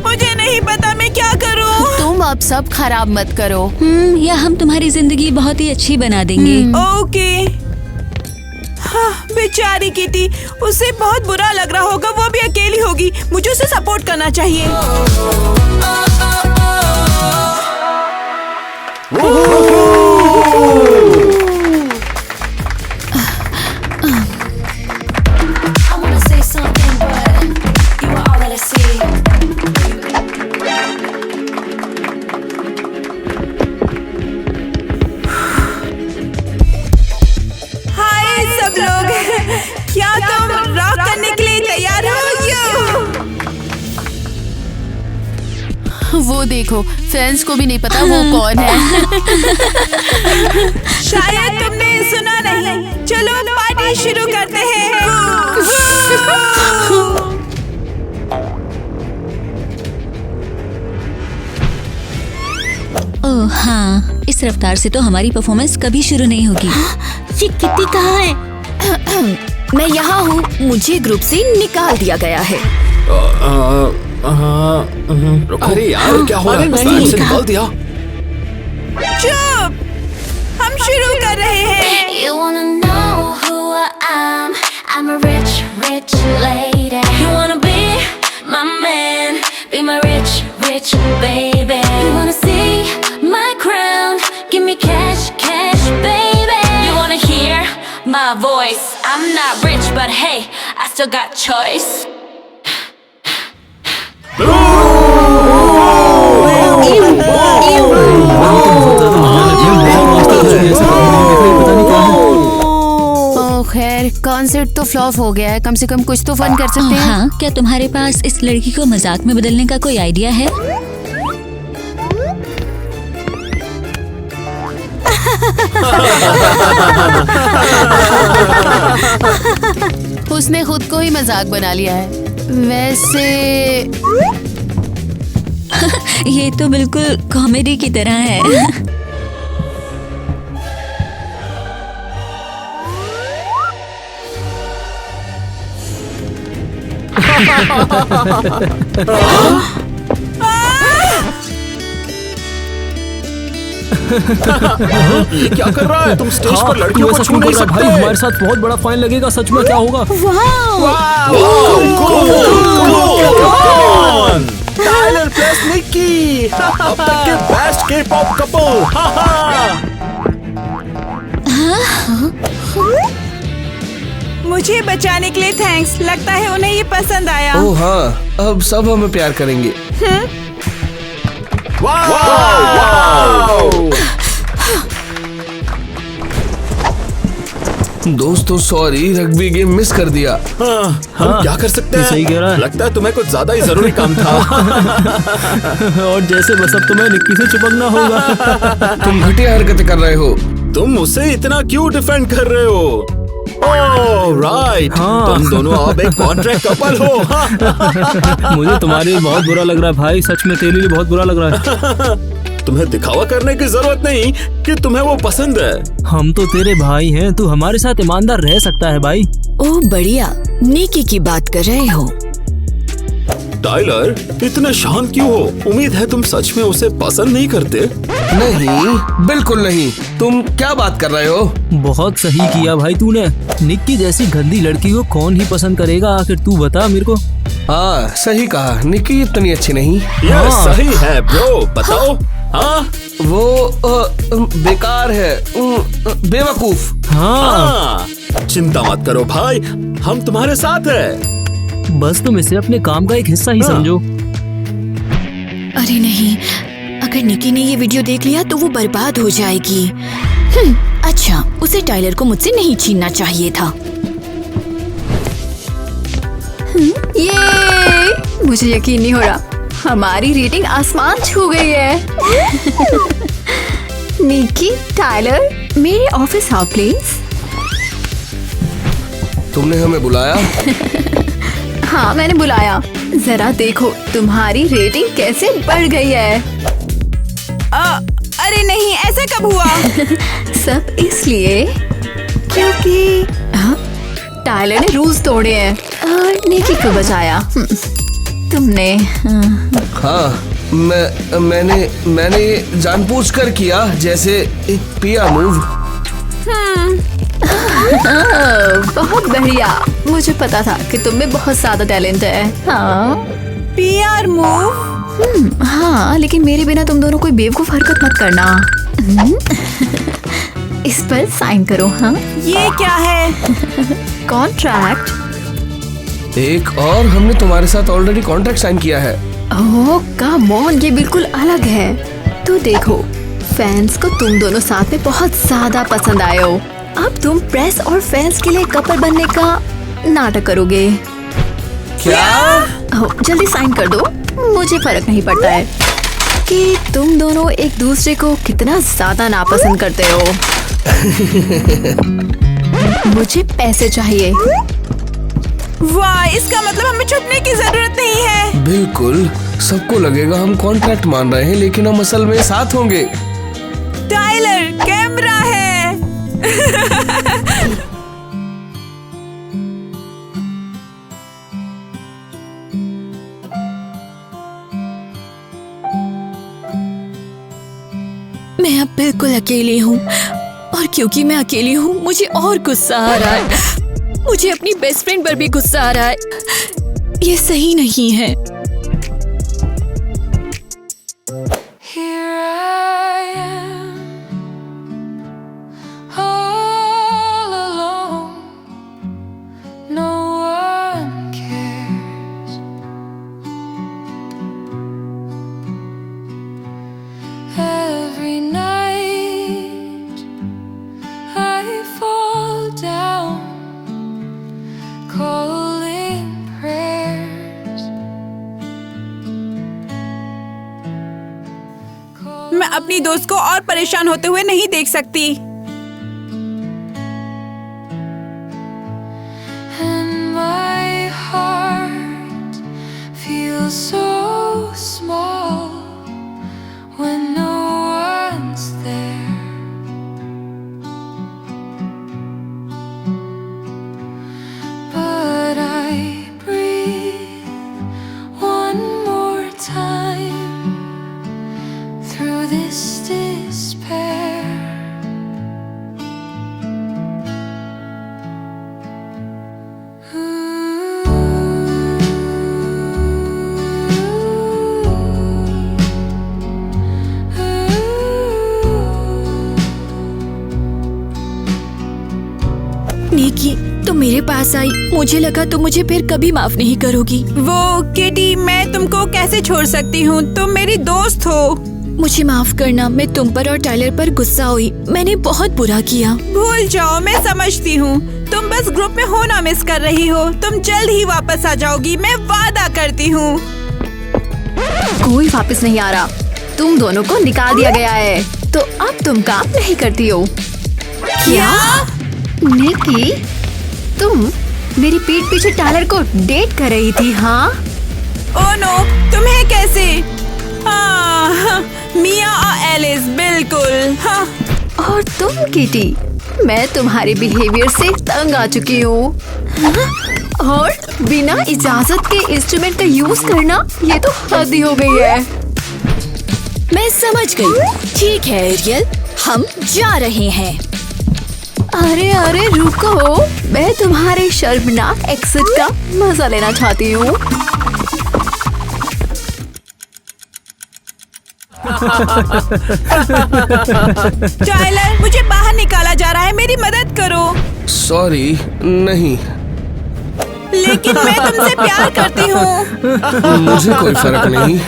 मुझे नहीं पता मैं क्या करूँ। तुम अब सब खराब मत करो। या हम तुम्हारी जिंदगी बहुत ही अच्छी बना देंगे। ओके। हाँ, बेचारी किटी, उसे बहुत बुरा लग रहा होगा। वो भी अकेली होगी। मुझे उसे सपोर्ट करना चाहिए। हाय सब लोग, क्या तुम रॉक करने के लिए तैयार हो? वो देखो, फैंस को भी नहीं पता वो कौन है। शायद तुमने सुना नहीं। चलो पार्टी शुरू करते हैं। ओह हाँ, इस रफ्तार से तो हमारी परफॉर्मेंस कभी शुरू नहीं होगी। ये किट्टी कहाँ है? मैं यहाँ हूँ। मुझे ग्रुप से निकाल दिया गया है। अरे यार क्या हो रहा है? मैंने से निकाल दिया। चुप, हम शुरू कर रहे हैं। You wanna know who I am? I'm a rich, rich lady. You wanna be my man? Be my rich, rich baby. You wanna see my crown? Give me cash, cash, baby. You wanna hear my voice? I'm not rich, but hey, I still got choice. खैर concert तो flop हो गया है, कम से कम कुछ तो fun कर सकते हैं। हाँ, क्या तुम्हारे पास इस लड़की को मजाक में बदलने का कोई आइडिया है? उसने खुद को ही मजाक बना लिया है। वैसे ये तो बिल्कुल कॉमेडी की तरह है। ये क्या कर रहा है? तुम स्टेज पर लड़कियों को छू नहीं सकते। भाई हमारे साथ बहुत बड़ा फाइन लगेगा। सच में क्या होगा? टाइलर प्लस निक्की, अब तक के बेस्ट के-पॉप कपल। मुझे बचाने के लिए थैंक्स। लगता है उन्हें ये पसंद आया। ओह हाँ, अब सब हमें प्यार करेंगे। दोस्तों सॉरी, रग्बी गेम मिस कर दिया। हम क्या कर सकते हैं? सही कह रहा है। लगता है तुम्हें कुछ ज्यादा ही जरूरी काम था। और जैसे बस अब तुम्हें निक्की से चिपकना होगा। तुम घटिया हरकतें कर रहे हो। तुम उसे इतना क्यों डिफेंड कर रहे हो? ओह राइट, तुम दोनों अब एक कॉन्ट्रैक्ट कपल हो। मुझे तुम्हारे लिए बहुत बुरा लग रहा है भाई, सच में तेरे लिए बहुत बुरा लग रहा है। तुम्हें दिखावा करने की जरूरत नहीं कि तुम्हें वो पसंद है। हम तो तेरे भाई हैं, तू हमारे साथ ईमानदार रह सकता है भाई। ओह बढ़िया, निकी की बात कर रहे हो? टाइलर इतने शांत क्यों हो? उम्मीद है तुम सच में उसे पसंद नहीं करते। नहीं, बिल्कुल नहीं। तुम क्या बात कर रहे हो? बहुत सही किया भाई तूने। निक्की जैसी गंदी लड़की को कौन ही पसंद करेगा? आखिर तू बता मेरे को। हाँ सही कहा, निक्की इतनी अच्छी नहीं। ये सही है ब्रो, बताओ। हाँ वो बेकार है, बेवकूफ। हाँ चिंता मत करो भाई, हम तुम्हारे साथ हैं। बस तुम इसे अपने काम का एक हिस्सा ही समझो। अरे नहीं, अगर निकी ने ये वीडियो देख लिया तो वो बर्बाद हो जाएगी। अच्छा, उसे टाइलर को मुझसे नहीं छीनना चाहिए था। ये मुझे यकीन नहीं हो रहा, हमारी रेटिंग आसमान छू गई है। निकी, टाइलर, मेरे ऑफिस आओ प्लीज। तुमने हमें बुलाया? हाँ मैंने बुलाया। जरा देखो तुम्हारी रेटिंग कैसे बढ़ गई है। अरे नहीं, ऐसा कब हुआ? सब इसलिए क्योंकि टाइलर ने रूल्स तोड़े हैं और निकी को बचाया। तुमने हाँ, मैंने जानबूझकर किया, जैसे एक पिया मूव। बहुत बढ़िया, मुझे पता था कि तुम में बहुत ज्यादा टैलेंट है। हाँ पीआर मूव। हाँ, लेकिन मेरे बिना तुम दोनों कोई बेवकूफ हरकत मत करना। इस पर साइन करो। हाँ ये क्या है? कॉन्ट्रैक्ट। एक और हमने तुम्हारे साथ ऑलरेडी कॉन्ट्रैक्ट साइन किया है। ओह कम ऑन, ये बिल्कुल अलग है। तो देखो, फैंस को तुम दोनों साथ में बहुत ज्यादा पसंद आए हो। अब तुम प्रेस और फैंस के लिए कपल बनने का नाटक करोगे। क्या? जल्दी साइन कर दो, मुझे फर्क नहीं पड़ता है कि तुम दोनों एक दूसरे को कितना ज्यादा नापसंद करते हो। मुझे पैसे चाहिए। वाह, इसका मतलब हमें छुपने की जरूरत नहीं है। बिल्कुल, सबको लगेगा हम कॉन्ट्रैक्ट मान रहे हैं, लेकिन हम असल में साथ होंगे। टाइलर, कैमरा है। मैं अब बिल्कुल अकेली हूँ और क्योंकि मैं अकेली हूँ मुझे और गुस्सा आ रहा है। मुझे अपनी बेस्ट फ्रेंड पर भी गुस्सा आ रहा है। ये सही नहीं है। मैं अपनी दोस्त को और परेशान होते हुए नहीं देख सकती। निकी, तुम मेरे पास आई, मुझे लगा तुम मुझे फिर कभी माफ नहीं करोगी। वो किटी, मैं तुमको कैसे छोड़ सकती हूँ? तुम मेरी दोस्त हो। मुझे माफ करना, मैं तुम पर और टाइलर पर गुस्सा हुई। मैंने बहुत बुरा किया। भूल जाओ, मैं समझती हूँ। तुम बस ग्रुप में होना मिस कर रही हो। तुम जल्द ही वापस आ जाओगी, मैं वादा करती हूँ। कोई वापस नहीं आ रहा। तुम दोनों को निकाल दिया गया है, तो अब तुम काम नहीं करती हो। क्या? निकी, तुम मेरी पीठ पीछे टाइलर को डेट कर रही थी, हाँ? ओह नो, तुम्हें कैसे? मिया और एलिस, बिल्कुल। हाँ। और तुम किटी, मैं तुम्हारे बिहेवियर से तंग आ चुकी हूँ। और बिना इजाजत के इंस्ट्रूमेंट का यूज करना, ये तो हद ही हो गई है। मैं समझ गई। ठीक है एरियल, हम जा रहे हैं। अरे अरे रुको, मैं तुम्हारे शर्मनाक एक्सिट का मजा लेना चाहती हूँ। टाइलर, मुझे बाहर निकाला जा रहा है, मेरी मदद करो। सॉरी, नहीं। लेकिन मैं तुमसे प्यार करती हूँ। मुझे कोई फर्क नहीं।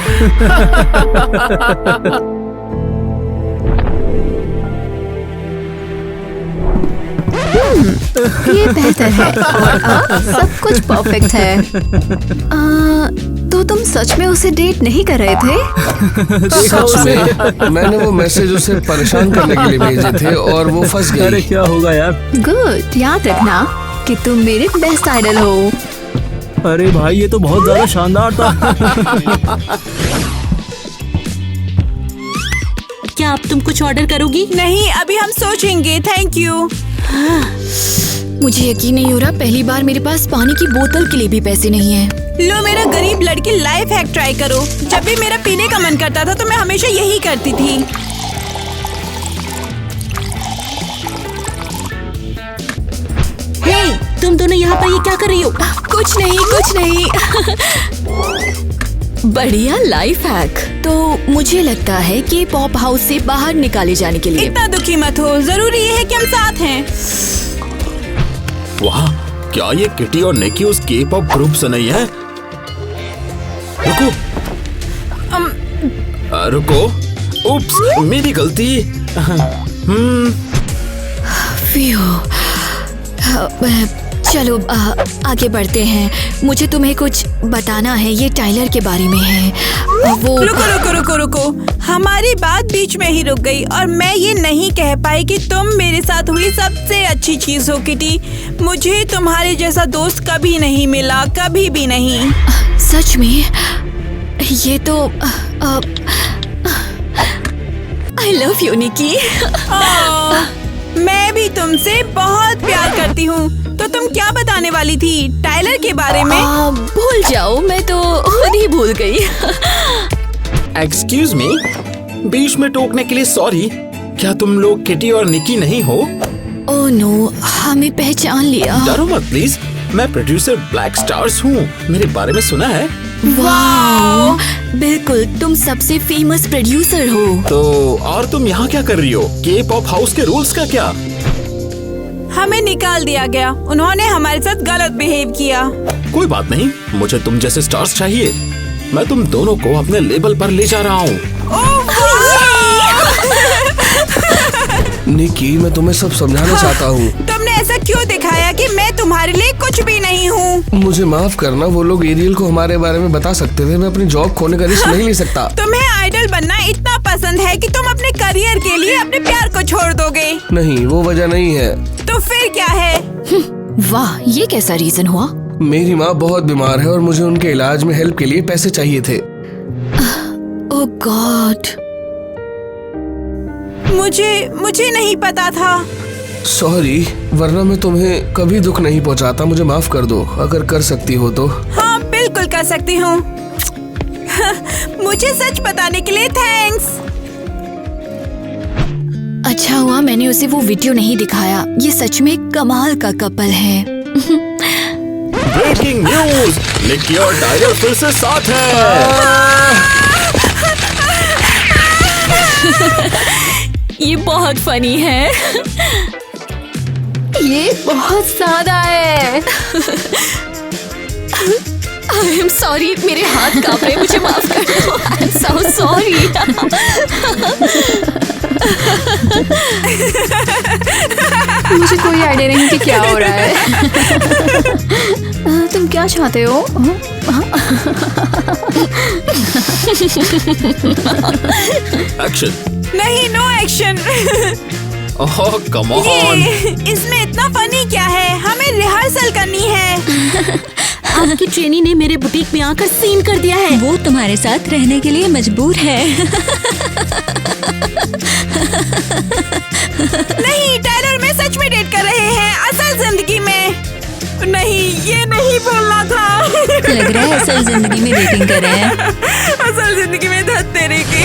ये बेहतर है और अब सब कुछ परफेक्ट है। तो तुम सच में उसे डेट नहीं कर रहे थे? सच में, मैंने वो मैसेज उसे परेशान करने के लिए भेजे थे और वो फंस गई। अरे क्या होगा यार? गुड, याद रखना कि तुम मेरे बेस्ट आइडल हो। अरे भाई, ये तो बहुत ज्यादा शानदार था। क्या अब तुम कुछ ऑर्डर करोगी? नहीं, अभी हम सोचेंगे। Thank you. मुझे यकीन नहीं हो रहा, पहली बार मेरे पास पानी की बोतल के लिए भी पैसे नहीं है। लो, मेरा गरीब लड़की लाइफ हैक ट्राई करो। जब भी मेरा पीने का मन करता था तो मैं हमेशा यही करती थी। हे, तुम दोनों यहाँ पर ये क्या कर रही हो? कुछ नहीं, कुछ नहीं। बढ़िया लाइफ हैक। तो मुझे लगता है कि पॉप हाउस से बाहर निकाले जाने के लिए। इतना दुखी मत हो, जरूरी ये है कि हम साथ हैं। वाह, क्या ये किटी और निकी उस के पॉप ग्रुप से नहीं है? रुको, रुको, उप्स, मेरी गलती। चलो आगे बढ़ते हैं। मुझे तुम्हें कुछ बताना है, ये टाइलर के बारे में है। वो रुको। हमारी बात बीच में ही रुक गई और मैं ये नहीं कह पाई कि तुम मेरे साथ हुई सबसे अच्छी चीज हो किटी। मुझे तुम्हारे जैसा दोस्त कभी नहीं मिला, कभी भी नहीं। सच में? ये तो आई लव यू निकी। मैं भी तुमसे बहुत प्यार करती हूँ। तो तुम क्या बताने वाली थी टाइलर के बारे में? भूल जाओ, मैं तो खुद ही भूल गई। एक्सक्यूज मी, बीच में टोकने के लिए सॉरी। क्या तुम लोग किटी और निकी नहीं हो? ओह नो, हमें पहचान लिया। डरो मत प्लीज, मैं प्रोड्यूसर ब्लैक स्टार्स हूँ। मेरे बारे में सुना है? वाओ, बिल्कुल, तुम सबसे फेमस प्रोड्यूसर हो। तो और तुम यहाँ क्या कर रही हो? के पॉप हाउस के रूल्स का क्या? हमें निकाल दिया गया। उन्होंने हमारे साथ गलत बिहेव किया। कोई बात नहीं, मुझे तुम जैसे स्टार्स चाहिए। मैं तुम दोनों को अपने लेवल पर ले जा रहा हूँ। निकी, मैं तुम्हें सब समझाना चाहता हूँ। तुमने ऐसा क्यों दिखाया कि मैं तुम्हारे लिए कुछ भी नहीं हूँ? मुझे माफ करना, वो लोग एरियल को हमारे बारे में बता सकते थे। मैं अपनी जॉब खोने का रिस्क नहीं ले सकता। तुम्हें आइडल बनना इतना पसंद है कि तुम अपने करियर के लिए अपने प्यार को छोड़ दोगे? नहीं, वो वजह नहीं है। तो फिर क्या है? वाह, ये कैसा रीजन हुआ? मेरी माँ बहुत बीमार है और मुझे उनके इलाज में हेल्प के लिए पैसे चाहिए थे। ओह गॉड, मुझे नहीं पता था। सॉरी, वरना मैं तुम्हें कभी दुख नहीं पहुंचाता। मुझे माफ कर दो, अगर कर सकती हो तो। हाँ, बिल्कुल कर सकती हूँ। मुझे सच बताने के लिए थैंक्स। अच्छा हुआ मैंने उसे वो वीडियो नहीं दिखाया। ये सच में कमाल का कपल है। ब्रेकिंग न्यूज, निकी और टाइलर फिर से साथ हैं। ये बहुत फनी है। ये बहुत ज्यादा है। आई एम सॉरी, मेरे हाथ कांप रहे, मुझे माफ कर दो। I am so sorry. मुझे कोई आइडिया नहीं कि क्या हो रहा है। तुम क्या चाहते हो? एक्शन। नहीं, no action. Oh come on. इसमें इतना फनी क्या है? हमें रिहर्सल करनी है। आपकी ट्रेनी ने मेरे बुटीक में आकर सीन कर दिया है। वो तुम्हारे साथ रहने के लिए मजबूर है। नहीं, टाइलर में सच में डेट कर रहे हैं, असल जिंदगी में नहीं। ये नहीं बोलना था। लग रहा है असल जिंदगी में डेटिंग कर रहे हैं। असल जिंदगी में धत तेरे की।